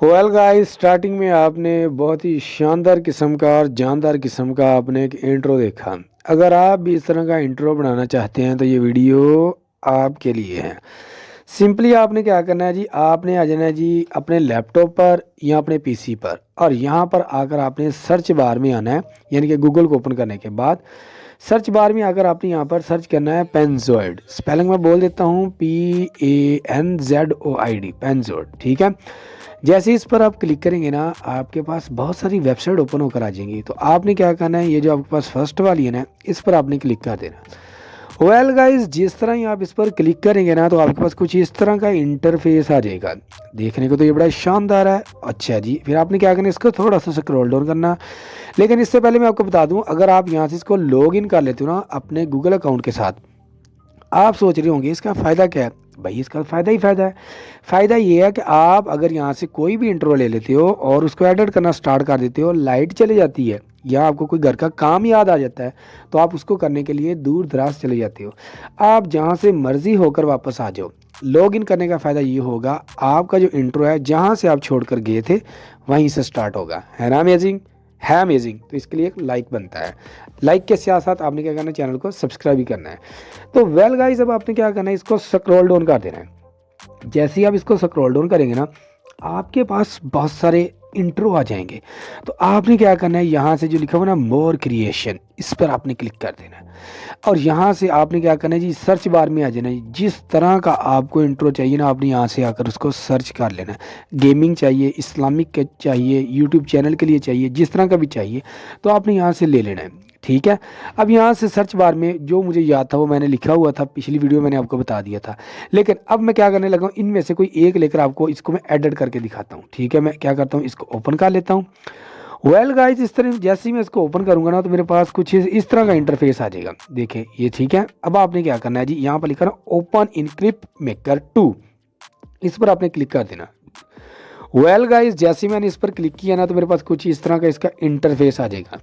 Well guys, starting में आपने बहुत ही शानदार किस्म का और जानदार किस्म का आपने एक इंट्रो देखा। अगर आप भी इस तरह का इंट्रो बनाना चाहते हैं तो ये वीडियो आपके लिए है। सिंपली आपने क्या करना है जी, आपने आ जाना है जी अपने लैपटॉप पर या अपने पीसी पर, और यहाँ पर आकर आपने सर्च बार में आना है। यानी कि गूगल को ओपन करने के बाद सर्च बार में आकर आपने यहाँ पर सर्च करना है पेनजोइड। स्पेलिंग में बोल देता हूँ PANZOID, पेनजोइड। ठीक है, जैसे इस पर आप क्लिक करेंगे ना, आपके पास बहुत सारी वेबसाइट ओपन होकर आ जाएंगी। तो आपने क्या करना है, ये जो आपके पास फर्स्ट वाली है ना, इस पर आपने क्लिक कर देना। वेल गाइस, जिस तरह ही आप इस पर क्लिक करेंगे ना, तो आपके पास कुछ इस तरह का इंटरफेस आ जाएगा। देखने को तो ये बड़ा शानदार है। अच्छा जी, फिर आपने क्या करना है, इसको थोड़ा सा स्क्रॉल डाउन करना। लेकिन इससे पहले मैं आपको बता दूं, अगर आप यहाँ से इसको लॉग इन कर लेते हो ना अपने गूगल अकाउंट के साथ, आप सोच रहे होंगे इसका फ़ायदा क्या है। भाई इसका फ़ायदा ही फ़ायदा है। फ़ायदा ये है कि आप अगर यहाँ से कोई भी इंट्रो ले लेते हो और उसको एडिट करना स्टार्ट कर देते हो, लाइट चली जाती है या आपको कोई घर का काम याद आ जाता है, तो आप उसको करने के लिए दूर दराज चले जाते हो। आप जहाँ से मर्ज़ी होकर वापस आ जाओ। लॉग इन करने का फ़ायदा ये होगा, आपका जो इंट्रो है जहाँ से आप छोड़ कर गए थे वहीं से स्टार्ट होगा। है ना अमेजिंग? है अमेजिंग। तो इसके लिए एक लाइक बनता है। लाइक के साथ साथ आपने क्या करना है, चैनल को सब्सक्राइब भी करना है। तो वेल गाइस, अब आपने क्या करना है, इसको स्क्रॉल डाउन कर देना है। जैसे ही आप इसको स्क्रॉल डाउन करेंगे ना, आपके पास बहुत सारे इंट्रो आ जाएंगे। तो आपने क्या करना है, यहाँ से जो लिखा हुआ ना मोर क्रिएशन, इस पर आपने क्लिक कर देना है। और यहाँ से आपने क्या करना है जी, सर्च बार में आ जाना है। जिस तरह का आपको इंट्रो चाहिए ना, आपने यहाँ से आकर उसको सर्च कर लेना है। गेमिंग चाहिए, इस्लामिक का चाहिए, यूट्यूब चैनल के लिए चाहिए, जिस तरह का भी चाहिए तो आपने यहाँ से ले लेना है। ठीक है, अब यहाँ से सर्च बार में जो मुझे याद था वो मैंने लिखा हुआ था, पिछली वीडियो मैंने आपको बता दिया था। लेकिन अब मैं क्या करने लगा हूँ, इनमें से कोई एक लेकर आपको इसको मैं एडिट करके दिखाता हूँ। ठीक है, मैं क्या करता हूँ, इसको ओपन कर लेता हूँ। वेल गाइस, इस तरह जैसे ही मैं इसको ओपन करूंगा ना, तो मेरे पास कुछ इस तरह का इंटरफेस आ जाएगा। देखें ये। ठीक है, अब आपने क्या करना है जी, यहाँ पर लिखा ना ओपन इन क्लिप मेकर 2, इस पर आपने क्लिक कर देना। वेल गाइस, जैसे ही मैंने इस पर क्लिक किया ना, तो मेरे पास कुछ इस तरह का इसका इंटरफेस आ जाएगा।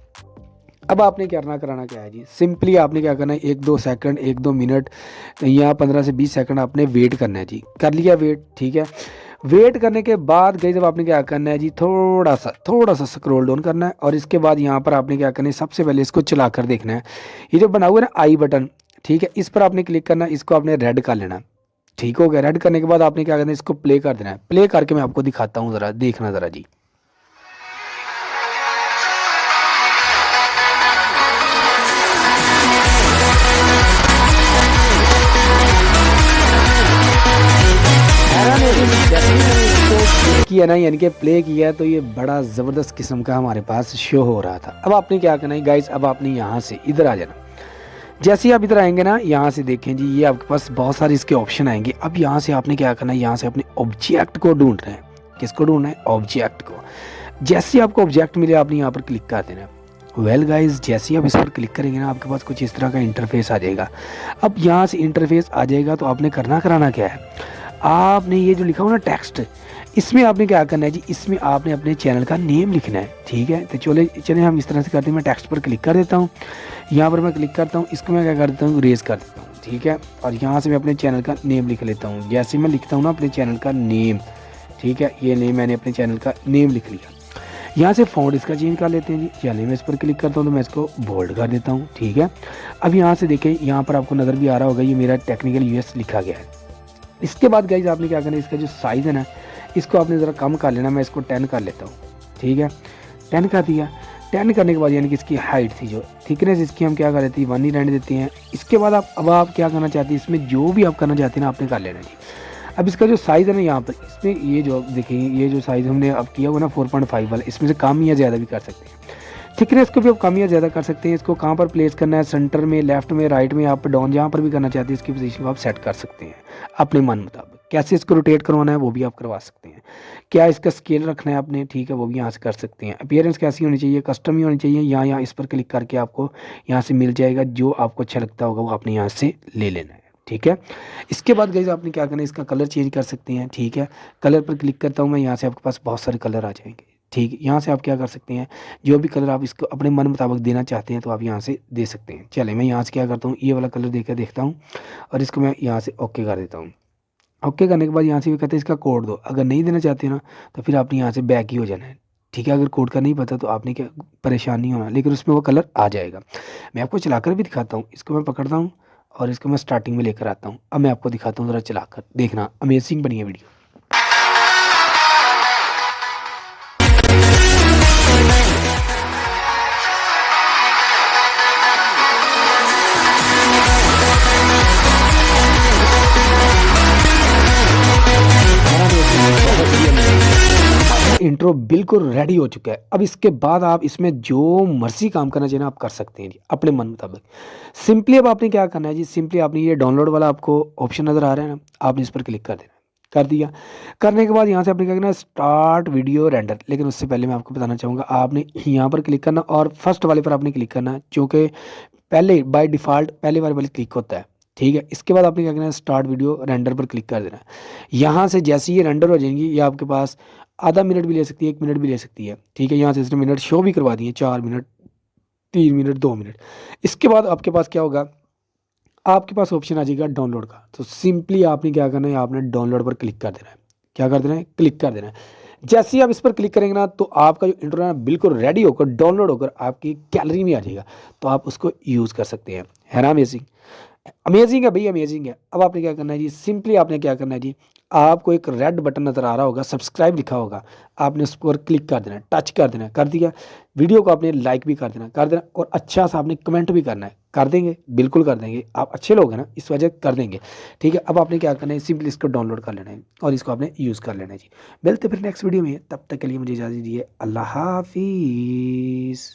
अब आपने कराना क्या है जी, सिंपली आपने क्या करना है, 1-2 सेकंड, 1-2 मिनट या 15 से 20 सेकंड आपने वेट करना है जी। कर लिया वेट। ठीक है, वेट करने के बाद गई जब आपने क्या करना है जी, थोड़ा सा स्क्रॉल डाउन करना है। और इसके बाद यहाँ पर आपने क्या करना है, सबसे पहले इसको चला कर देखना है। ये जो बना हुआ है ना आई बटन, ठीक है, इस पर आपने क्लिक करना है, इसको आपने रेड कर लेना। ठीक हो गया। रेड करने के बाद आपने क्या करना है, इसको प्ले कर देना है। प्ले करके मैं आपको दिखाता हूँ, ज़रा देखना ज़रा जी। किया ना, यानी कि प्ले किया, तो ये बड़ा ज़बरदस्त किस्म का हमारे पास शो हो रहा था। अब आपने क्या करना है गाइस, अब आपने यहाँ से इधर आ जाना। जैसे ही आप इधर आएंगे ना, यहाँ से देखें जी, ये आपके पास बहुत सारे इसके ऑप्शन आएंगे। अब यहाँ से आपने क्या करना है, यहाँ से अपने ऑब्जेक्ट को ढूंढना है। किसको ढूंढना है? ऑब्जेक्ट को। जैसे ही आपको ऑब्जेक्ट मिले, आपने यहाँ पर क्लिक कर देना है। वेल गाइस, जैसे ही आप इस पर क्लिक करेंगे ना, आपके पास कुछ इस तरह का इंटरफेस आ जाएगा। अब यहाँ से इंटरफेस आ जाएगा, तो आपने कराना क्या है, आपने ये जो लिखा हुआ ना टेक्स्ट, इसमें आपने क्या करना है जी, इसमें आपने अपने चैनल का नेम लिखना है। ठीक है, तो चले हम इस तरह से करते हैं। मैं टेक्स्ट पर क्लिक कर देता हूँ, यहाँ पर मैं क्लिक करता हूँ, इसको मैं क्या कर देता हूँ, रेज कर देता हूँ। ठीक है, और यहाँ से मैं अपने चैनल का नेम लिख लेता हूँ। जैसे मैं लिखता हूँ ना अपने चैनल का नेम, ठीक है, ये नेम मैंने अपने चैनल का नेम लिख लिया। यहाँ से फ़ॉन्ट इसका चेंज कर लेते हैं जी। चलिए मैं इस पर क्लिक करता हूँ, तो मैं इसको बोल्ड कर देता हूँ। ठीक है, अब यहाँ से देखें, यहाँ पर आपको नज़र भी आ रहा होगा, ये मेरा टेक्निकल यूएस लिखा गया है। इसके बाद गाइज आपने क्या करना है, इसका जो साइज़ है ना, इसको आपने ज़रा कम कर लेना। मैं इसको 10 कर लेता हूँ। ठीक है, 10 कर दिया। 10 करने के बाद यानी कि इसकी हाइट थी, जो थिकनेस इसकी हम क्या कर देते हैं, 1 ही रहने देते हैं। इसके बाद आप क्या करना चाहते हैं, इसमें जो भी आप करना चाहते हैं ना, आपने कर लेना जी। अब इसका जो साइज़ है ना, यहाँ पर इसमें ये जो देखिए, ये जो साइज़ हमने अब किया हुआ ना 4.5 वाला, इसमें से कम या ज़्यादा भी कर सकते हैं। थिकनेस को भी आप कम या ज़्यादा कर सकते हैं। इसको कहाँ पर प्लेस करना है, सेंटर में, लेफ्ट में, राइट में, अप डाउन, जहाँ पर भी करना चाहते हैं इसकी पोजीशन को आप सेट कर सकते हैं अपने मन मुताबिक। कैसे इसको रोटेट करवाना है वो भी आप करवा सकते हैं। क्या इसका स्केल रखना है आपने, ठीक है, वो भी यहाँ से कर सकते हैं। अपीयरेंस कैसी होनी चाहिए, कस्टम ही होनी चाहिए। यहाँ इस पर क्लिक करके आपको यहाँ से मिल जाएगा, जो आपको अच्छा लगता होगा वो आपने यहाँ से ले लेना है। ठीक है, इसके बाद गाइस आपने क्या करना है, इसका कलर चेंज कर सकते हैं। ठीक है, कलर पर क्लिक करता हूँ मैं, यहाँ से आपके पास बहुत सारे कलर आ जाएंगे। ठीक है, यहाँ से आप क्या कर सकते हैं, जो भी कलर आप इसको अपने मन मुताबिक देना चाहते हैं तो आप यहाँ से दे सकते हैं। चले मैं यहाँ से क्या करता हूँ, ये वाला कलर देकर देखता हूँ और इसको मैं यहाँ से ओके कर देता हूँ। ओके करने के बाद यहाँ से भी कहते हैं इसका कोड दो, अगर नहीं देना चाहते ना तो फिर आपने यहाँ से बैक ही हो जाना है। ठीक है, अगर कोड का नहीं पता तो आपने क्या परेशान नहीं होना, लेकिन उसमें वो कलर आ जाएगा। मैं आपको चलाकर भी दिखाता हूँ, इसको मैं पकड़ता हूँ और इसको मैं स्टार्टिंग में लेकर आता हूँ। अब मैं आपको दिखाता हूँ ज़रा चलाकर, देखना अमेजिंग बनी है वीडियो। इंट्रो बिल्कुल रेडी हो चुका है। अब इसके बाद आप इसमें जो मर्ज़ी काम करना चाहिए ना आप कर सकते हैं जी, अपने मन मुताबिक। सिंपली अब आपने क्या करना है जी, सिंपली आपने ये डाउनलोड वाला आपको ऑप्शन नज़र आ रहा है ना, आपने इस पर क्लिक कर देना है। कर दिया, करने के बाद यहाँ से आपने क्या करना है, स्टार्ट वीडियो रेंडर। लेकिन उससे पहले मैं आपको बताना चाहूँगा, आपने यहाँ पर क्लिक करना और फर्स्ट वाले पर आपने क्लिक करना है, चूँकि पहले बाय डिफ़ॉल्ट पहले वाले क्लिक होता है। ठीक है, इसके बाद आपने क्या करना है, स्टार्ट वीडियो रेंडर पर क्लिक कर देना है। यहाँ से जैसे ये रेंडर हो जाएंगी, ये आपके पास आधा मिनट भी ले सकती है, 1 मिनट भी ले सकती है। ठीक है, यहाँ से इसने मिनट शो भी करवा दिए, 4 मिनट, 3 मिनट, 2 मिनट। इसके बाद आपके पास क्या होगा, आपके पास ऑप्शन आ जाएगा डाउनलोड का। तो सिंपली आपने क्या करना है, आपने डाउनलोड पर क्लिक कर देना है। क्या कर देना है, क्लिक कर देना है। जैसे ही आप इस पर क्लिक करेंगे ना तो आपका जो इंट्रो है ना बिल्कुल रेडी होकर डाउनलोड होकर आपकी गैलरी में आ जाएगा। तो आप उसको यूज़ कर सकते हैं। है ना अमेजिंग, अमेजिंग है भाई, अमेजिंग है। अब आपने क्या करना है जी, सिंपली आपने क्या करना है जी, आपको एक रेड बटन नज़र आ रहा होगा, सब्सक्राइब लिखा होगा, आपने उस पर क्लिक कर देना है, टच कर देना है। कर दिया, वीडियो को आपने लाइक भी कर देना और अच्छा सा आपने कमेंट भी करना है। कर देंगे, बिल्कुल कर देंगे, आप अच्छे लोग हैं ना इस वजह कर देंगे। ठीक है, अब आपने क्या करना है, सिंपली इसको डाउनलोड कर लेना है और इसको आपने यूज़ कर लेना है जी। मिलते फिर नेक्स्ट वीडियो में, तब तक के लिए मुझे इजाज़त दीजिए। अल्लाह हाफिज़।